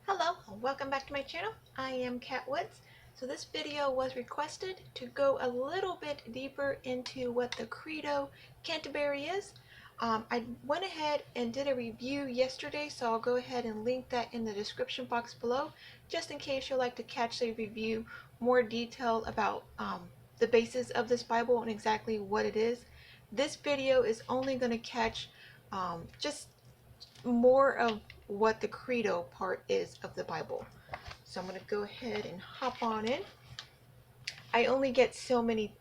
Hello, welcome back to my channel. I am Kat Woods. So this video was requested to go a little bit deeper into what the Credo Canterbury is. I went ahead and did a review yesterday, so I'll go ahead and link that in the description box below, just in case you'd like to catch the review more detail about the basis of this Bible and exactly what it is. This video is only going to catch just more of what the Credo part is of the Bible. So I'm going to go ahead and hop on in. I only get so many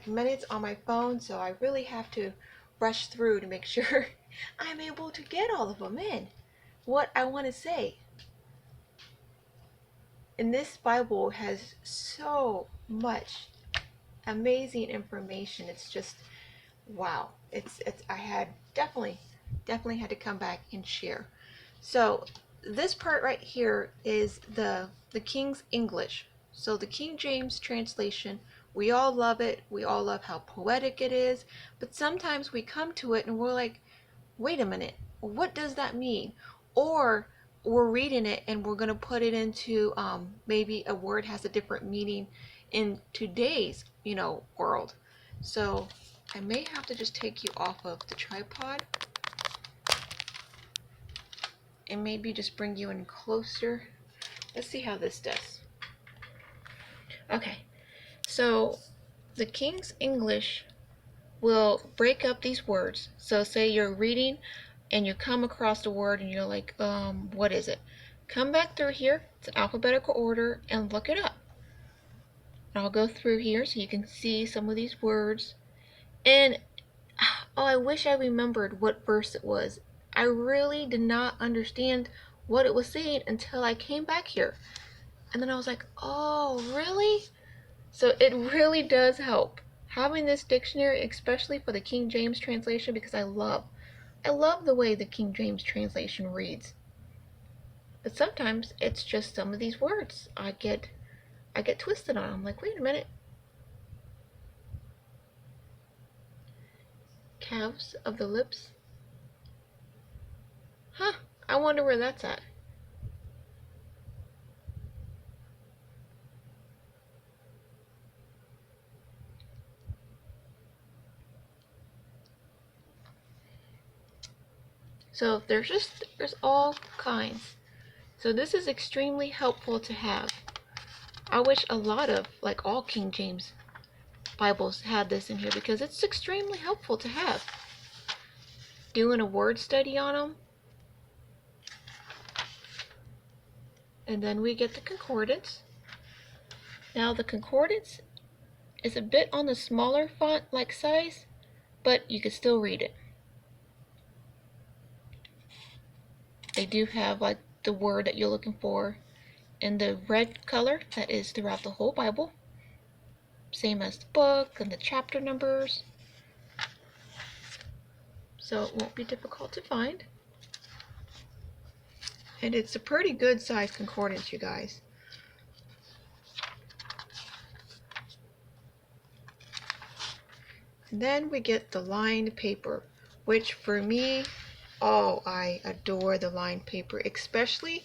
minutes on my phone, so I really have to rush through to make sure I'm able to get all of them in. What I want to say, and this Bible has so much amazing information. It's just wow. I had definitely had to come back and share. So this part right here is the King's English. So the King James translation, we all love it. We all love how poetic it is. But sometimes we come to it and we're like, wait a minute, what does that mean? Or we're reading it and we're going to put it into maybe a word has a different meaning in today's, world. So I may have to just take you off of the tripod and maybe just bring you in closer. Let's see how this does. Okay, so the King's English will break up these words. So say you're reading and you come across a word and you're like, what is it? Come back through here, it's an alphabetical order, and look it up. And I'll go through here so you can see some of these words. And oh, I wish I remembered what verse it was. I really did not understand what it was saying until I came back here. And then I was like, oh, really? So it really does help having this dictionary, especially for the King James translation, because I love the way the King James translation reads. But sometimes it's just some of these words I get twisted on. I'm like, wait a minute. Calves of the lips? Huh, I wonder where that's at. So there's all kinds. So this is extremely helpful to have. I wish a lot of, like all King James Bibles had this in here because it's extremely helpful to have. Doing a word study on them. And then we get the Concordance. Now the Concordance is a bit on the smaller font like size, but you can still read it. They do have like the word that you're looking for in the red color that is throughout the whole Bible. Same as the book and the chapter numbers. So it won't be difficult to find. And it's a pretty good size concordance, you guys. And then we get the lined paper, which for me, oh, I adore the lined paper, especially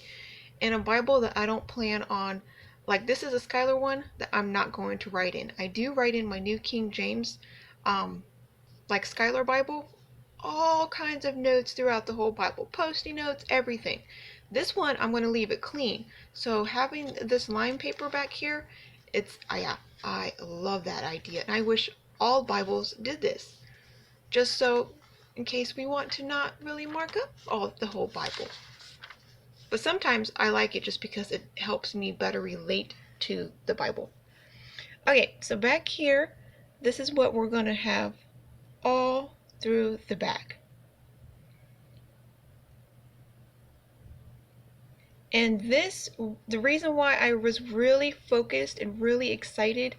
in a Bible that I don't plan on. Like this is a Schuyler one that I'm not going to write in. I do write in my New King James, like Schuyler Bible, all kinds of notes throughout the whole Bible, post-it notes, everything. This one I'm going to leave it clean. So having this lined paper back here, I love that idea, and I wish all Bibles did this, just so in case we want to not really mark up the whole Bible. But sometimes I like it just because it helps me better relate to the Bible. Okay, so back here, this is what we're going to have all through the back. And this, the reason why I was really focused and really excited,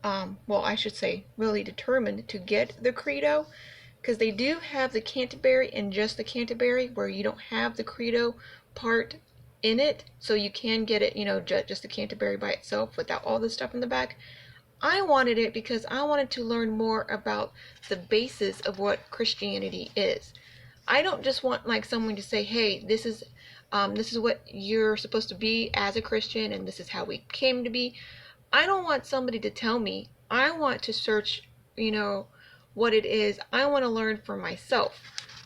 well, I should say really determined to get the Credo, because they do have the Canterbury and just the Canterbury, where you don't have the Credo part in it, so you can get it, just the Canterbury by itself without all the stuff in the back. I wanted it because I wanted to learn more about the basis of what Christianity is. I don't just want like someone to say, hey, this is This is what you're supposed to be as a Christian, and this is how we came to be. I don't want somebody to tell me. I want to search, what it is. I want to learn for myself.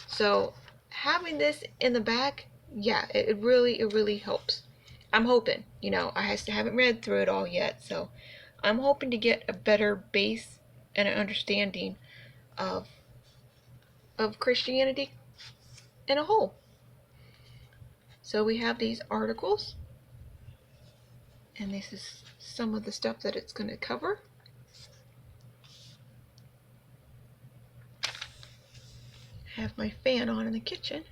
So having this in the back, yeah, it really helps. I'm hoping, I haven't read through it all yet, so I'm hoping to get a better base and an understanding of Christianity in a whole. So we have these articles, and this is some of the stuff that it's going to cover. I have my fan on in the kitchen.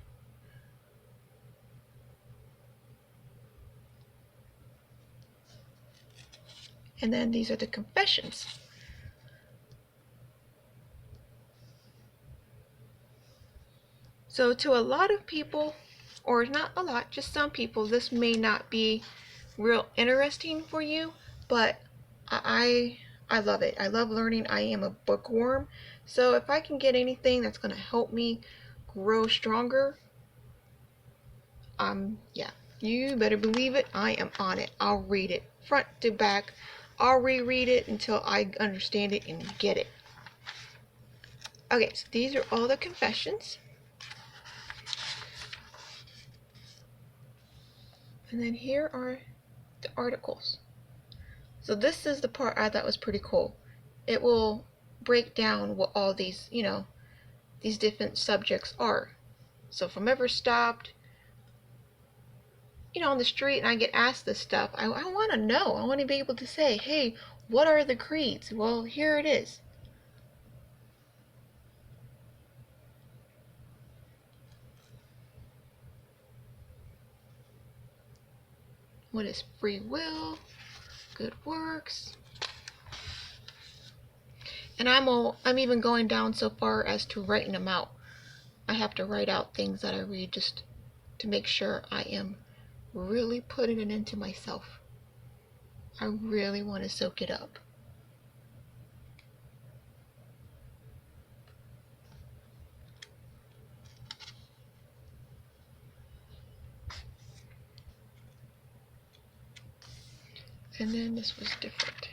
And then these are the confessions. So to a lot of people, or not a lot, just some people, this may not be real interesting for you, but I love it. I love learning. I am a bookworm. So if I can get anything that's going to help me grow stronger, yeah, you better believe it. I am on it. I'll read it front to back. I'll reread it until I understand it and get it. Okay, so these are all the confessions. And then here are the articles. So this is the part I thought was pretty cool. It will break down what all these, these different subjects are. So if I'm ever stopped, on the street and I get asked this stuff, I want to know. I want to be able to say, hey, what are the creeds? Well, here it is. What is free will? Good works. And I'm even going down so far as to writing them out. I have to write out things that I read just to make sure I am really putting it into myself. I really want to soak it up. And then this was different.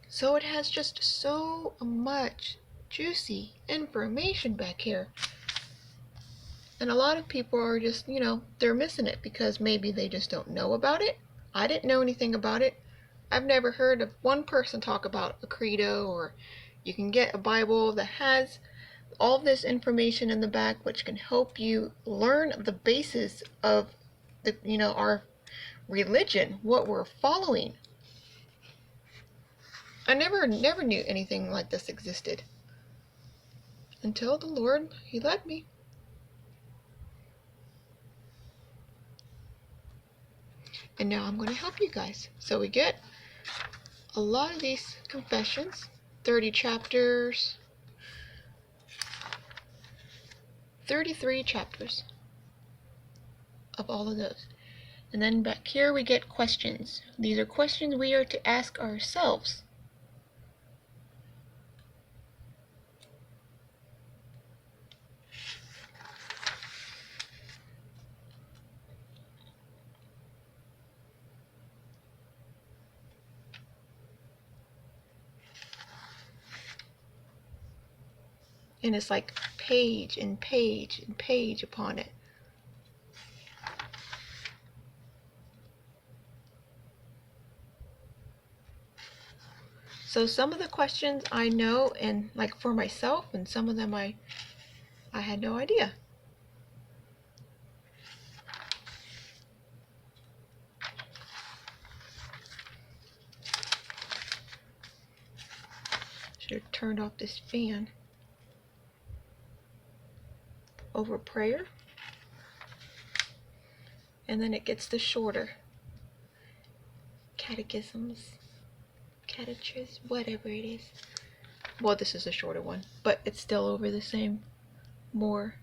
So it has just so much juicy information back here. And a lot of people are just, they're missing it because maybe they just don't know about it. I didn't know anything about it. I've never heard of one person talk about a credo, or you can get a Bible that has all this information in the back which can help you learn the basis of our religion, what we're following. I never knew anything like this existed until the Lord, He led me. And now I'm going to help you guys. So we get a lot of these confessions, 30 chapters, 33 chapters of all of those. And then back here we get questions. These are questions we are to ask ourselves. And it's like page and page and page upon it. So some of the questions I know, and like for myself, and some of them I had no idea. Should have turned off this fan. Over prayer. And then it gets the shorter catechisms, whatever it is. Well, this is a shorter one, but it's still over the same, more.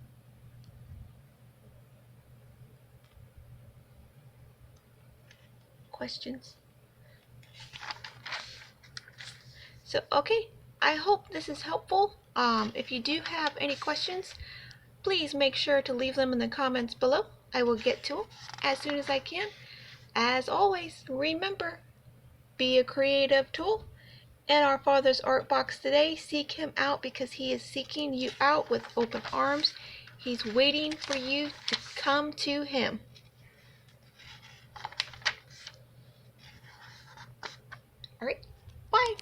Questions? So, okay, I hope this is helpful. If you do have any questions, please make sure to leave them in the comments below. I will get to them as soon as I can. As always, remember, be a creative tool. In our Father's Art Box today, seek Him out because He is seeking you out with open arms. He's waiting for you to come to Him. All right, bye.